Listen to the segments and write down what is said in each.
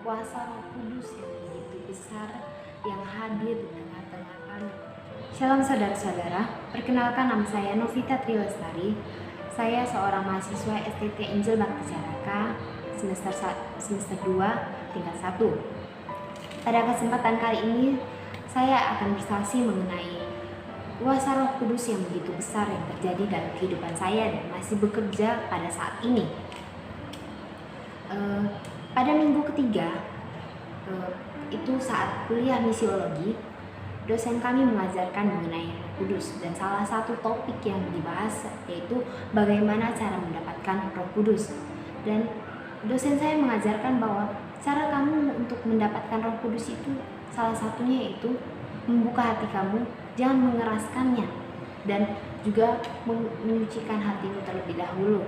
kuasa Roh Kudus yang begitu besar yang hadir di tengah-tengah kami. Shalom saudara-saudara, perkenalkan nama saya Novita Trilestari. Saya seorang mahasiswa STT Injil Bakti Caraka semester 2 tingkat 1. Pada kesempatan kali ini saya akan bersaksi mengenai kuasa Roh Kudus yang begitu besar yang terjadi dalam kehidupan saya dan masih bekerja pada saat ini. Pada minggu ketiga, itu saat kuliah misiologi, dosen kami mengajarkan mengenai Roh Kudus, dan salah satu topik yang dibahas yaitu bagaimana cara mendapatkan Roh Kudus. Dan dosen saya mengajarkan bahwa cara kamu untuk mendapatkan Roh Kudus itu salah satunya yaitu membuka hati kamu, jangan mengeraskannya, dan juga menyucikan hatimu terlebih dahulu,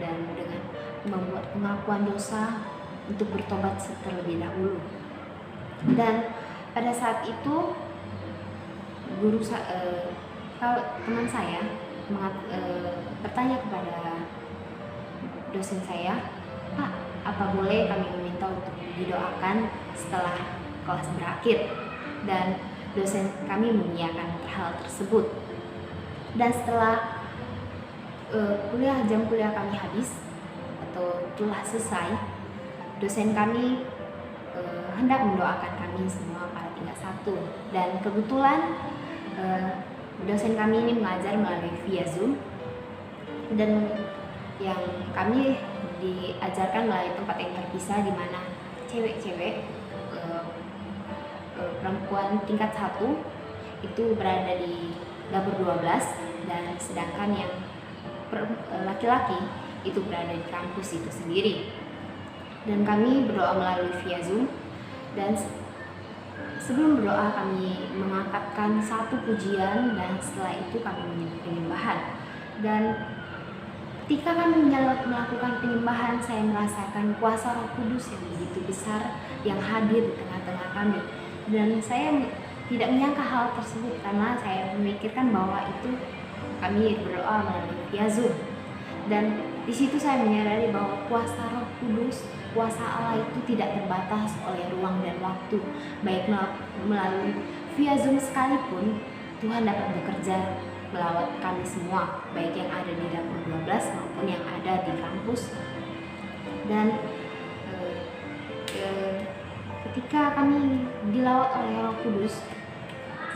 dan dengan membuat pengakuan dosa untuk bertobat terlebih dahulu. Dan pada saat itu teman saya bertanya kepada dosen saya, "Pak, apa boleh kami meminta untuk didoakan setelah kelas berakhir?" Dan dosen kami mengiyakan hal tersebut. Dan setelah jam kuliah kami habis atau telah selesai, dosen kami hendak mendoakan kami semua para tingkat 1. Dan kebetulan dosen kami ini mengajar melalui via Zoom, dan yang kami diajarkan melalui tempat yang terpisah, di mana cewek-cewek perempuan tingkat 1 itu berada di dapur 12, dan sedangkan yang laki-laki itu berada di kampus itu sendiri. Dan kami berdoa melalui via Zoom, dan sebelum berdoa kami mengangkatkan satu pujian, dan setelah itu kami menyebut penyembahan. Dan ketika kami melakukan penyembahan, saya merasakan kuasa Roh Kudus yang begitu besar yang hadir di tengah-tengah kami. Dan saya tidak menyangka hal tersebut, karena saya memikirkan bahwa itu kami berdoa melalui via Zoom. Dan di situ saya menyadari bahwa kuasa Roh Kudus, kuasa Allah itu tidak terbatas oleh ruang dan waktu. Baik melalui via Zoom sekalipun, Tuhan dapat bekerja melawat kami semua, baik yang ada di dapur 12 maupun yang ada di kampus. Dan ketika kami dilawat oleh Roh Kudus,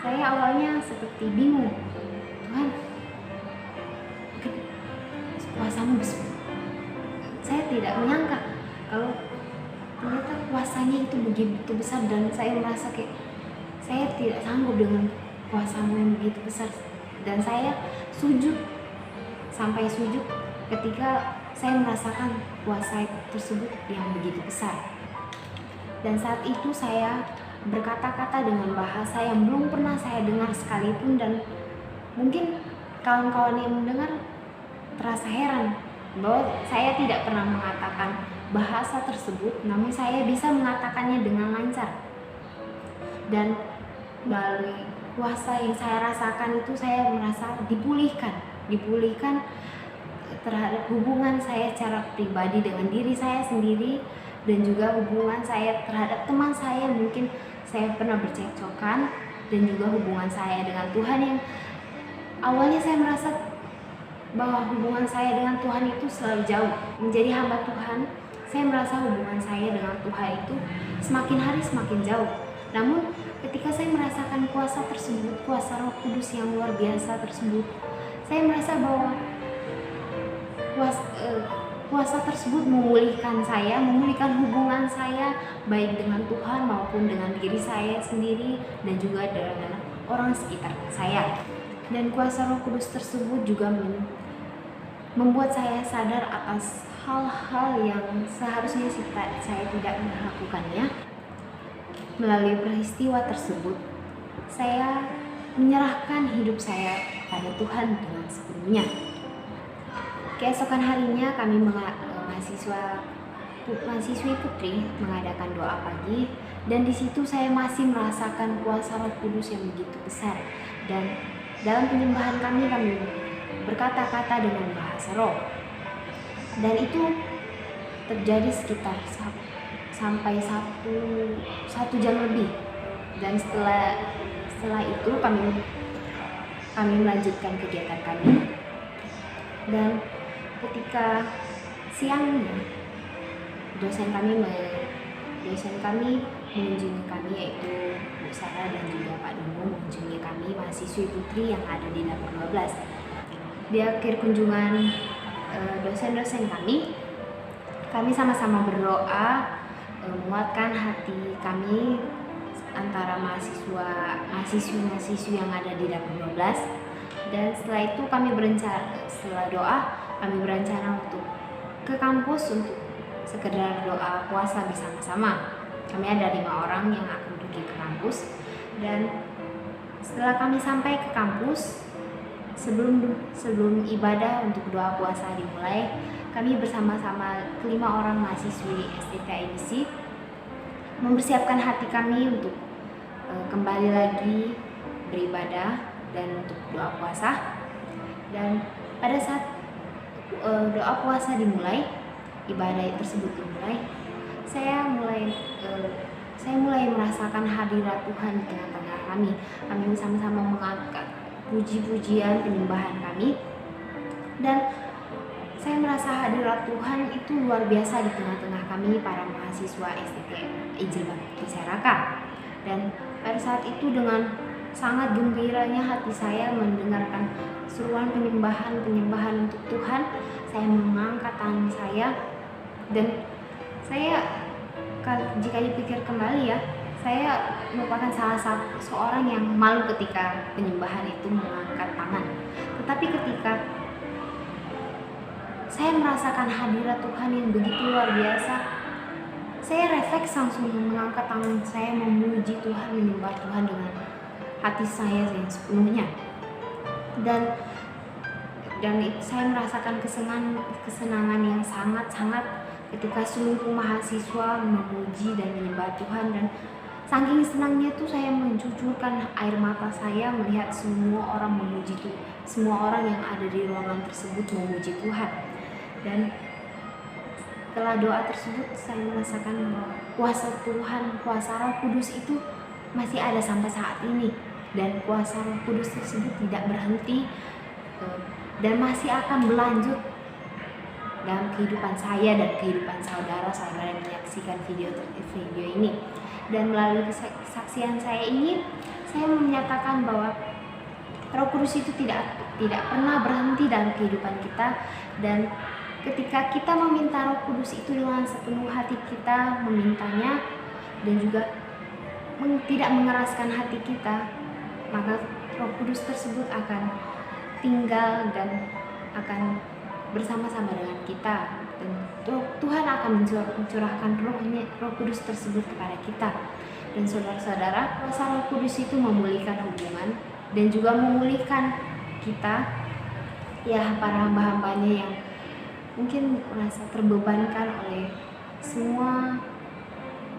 saya awalnya seperti bingung. Tuhan, kuasamu besar. Saya tidak menyangka kalau ternyata kuasanya itu begitu besar, dan saya merasa kayak saya tidak sanggup dengan kuasamu yang begitu besar. Dan saya sampai sujud ketika saya merasakan kuasa tersebut yang begitu besar. Dan saat itu saya berkata-kata dengan bahasa yang belum pernah saya dengar sekalipun, dan mungkin kawan-kawan yang mendengar terasa heran bahwa saya tidak pernah mengatakan bahasa tersebut, namun saya bisa mengatakannya dengan lancar. Dan melalui kuasa yang saya rasakan itu, saya merasa dipulihkan terhadap hubungan saya secara pribadi dengan diri saya sendiri, dan juga hubungan saya terhadap teman saya. Mungkin saya pernah bercekcokan, dan juga hubungan saya dengan Tuhan yang awalnya saya merasa bahwa hubungan saya dengan Tuhan itu selalu jauh. Menjadi hamba Tuhan, saya merasa hubungan saya dengan Tuhan itu semakin hari semakin jauh. Namun ketika saya merasakan kuasa tersebut, kuasa Roh Kudus yang luar biasa tersebut, saya merasa bahwa kuasa tersebut memulihkan hubungan saya baik dengan Tuhan maupun dengan diri saya sendiri, dan juga dengan orang sekitar saya. Dan kuasa Roh Kudus tersebut juga membuat saya sadar atas hal-hal yang seharusnya saya tidak melakukannya. Melalui peristiwa tersebut, saya menyerahkan hidup saya pada Tuhan dengan sepenuhnya. Keesokan harinya kami mahasiswi putri mengadakan doa pagi, dan di situ saya masih merasakan kuasa Roh Kudus yang begitu besar. Dan dalam penyembahan kami berkata-kata dengan bahasa roh, dan itu terjadi sekitar 1 sampai satu jam lebih. Dan setelah itu kami melanjutkan kegiatan kami. Dan ketika siangnya dosen kami mengunjungi kami, yaitu Bu Sarah dan juga Pak Domo mengunjungi kami mahasiswi putri yang ada di dapur 12. Di akhir kunjungan dosen-dosen kami sama-sama berdoa menguatkan hati kami antara mahasiswi yang ada di dapur 12. Dan setelah itu setelah doa kami berencana untuk ke kampus untuk sekedar doa puasa bersama-sama. Kami ada 5 orang yang akan pergi ke kampus. Dan setelah kami sampai ke kampus, sebelum ibadah untuk doa puasa dimulai, kami bersama-sama kelima orang mahasiswi STTIBC mempersiapkan hati kami untuk kembali lagi beribadah dan untuk doa puasa. Dan pada saat doa puasa dimulai, ibadah tersebut dimulai, saya mulai merasakan hadirat Tuhan di tengah-tengah kami. Kami sama-sama mengangkat puji-pujian penyembahan kami, dan saya merasa hadirat Tuhan itu luar biasa di tengah-tengah kami para mahasiswa STT Ijil Bakti Seraka. Dan pada saat itu dengan sangat gembiranya hati saya mendengarkan seruan penyembahan untuk Tuhan. Saya mengangkat tangan saya, dan saya jika dipikir kembali ya, saya merupakan salah satu seorang yang malu ketika penyembahan itu mengangkat tangan. Tetapi ketika saya merasakan hadirat Tuhan yang begitu luar biasa, saya refleks langsung mengangkat tangan saya memuji Tuhan, menyembah Tuhan dengan hati saya yang sepenuhnya. Dan saya merasakan kesenangan yang sangat-sangat ketika seluruh mahasiswa memuji dan menyembah Tuhan. Dan saking senangnya tuh saya mencucurkan air mata saya melihat semua orang memuji Tuhan, semua orang yang ada di ruangan tersebut memuji Tuhan. Dan setelah doa tersebut saya merasakan bahwa kuasa Tuhan, kuasa Roh Kudus itu masih ada sampai saat ini, dan kuasa Roh Kudus tersebut tidak berhenti dan masih akan berlanjut dalam kehidupan saya dan kehidupan saudara-saudara yang menyaksikan video ini. Dan melalui kesaksian saya ini, saya menyatakan bahwa Roh Kudus itu tidak pernah berhenti dalam kehidupan kita. Dan ketika kita meminta Roh Kudus itu dengan sepenuh hati kita memintanya dan juga tidak mengeraskan hati kita, maka Roh Kudus tersebut akan tinggal dan akan bersama-sama dengan kita, dan Tuhan akan mencurahkan Roh Kudus tersebut kepada kita. Dan saudara-saudara, kuasa Roh Kudus itu memulihkan hubungan dan juga memulihkan kita, ya, para hamba-hambanya yang mungkin merasa terbebankan oleh semua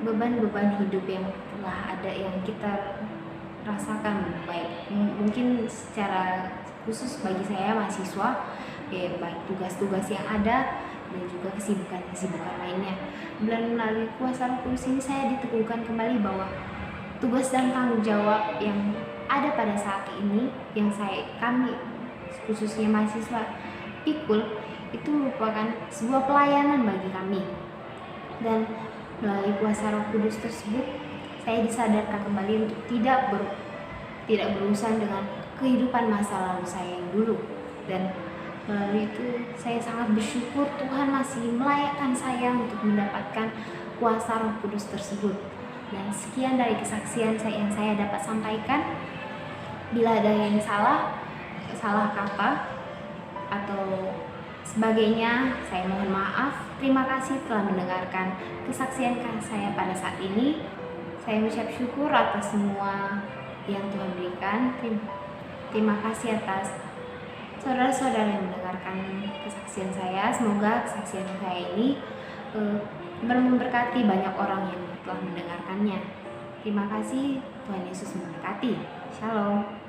beban-beban hidup yang telah ada, yang kita rasakan, baik mungkin secara khusus bagi saya mahasiswa, ya, baik tugas-tugas yang ada dan juga kesibukan lainnya. Dan melalui kuasa Roh Kudus ini saya diteguhkan kembali bahwa tugas dan tanggung jawab yang ada pada saat ini, yang kami khususnya mahasiswa pikul, itu merupakan sebuah pelayanan bagi kami. Dan melalui kuasa Roh Kudus tersebut, saya disadarkan kembali untuk tidak berurusan dengan kehidupan masa lalu saya yang dulu. Dan melalui itu saya sangat bersyukur Tuhan masih melayakkan saya untuk mendapatkan kuasa Roh Kudus tersebut. Dan sekian dari kesaksian yang saya dapat sampaikan. Bila ada yang salah kata atau sebagainya, saya mohon maaf. Terima kasih telah mendengarkan kesaksian saya pada saat ini. Saya mengucap syukur atas semua yang Tuhan berikan. Terima kasih atas saudara-saudara yang mendengarkan kesaksian saya. Semoga kesaksian saya ini memberkati banyak orang yang telah mendengarkannya. Terima kasih, Tuhan Yesus memberkati. Shalom.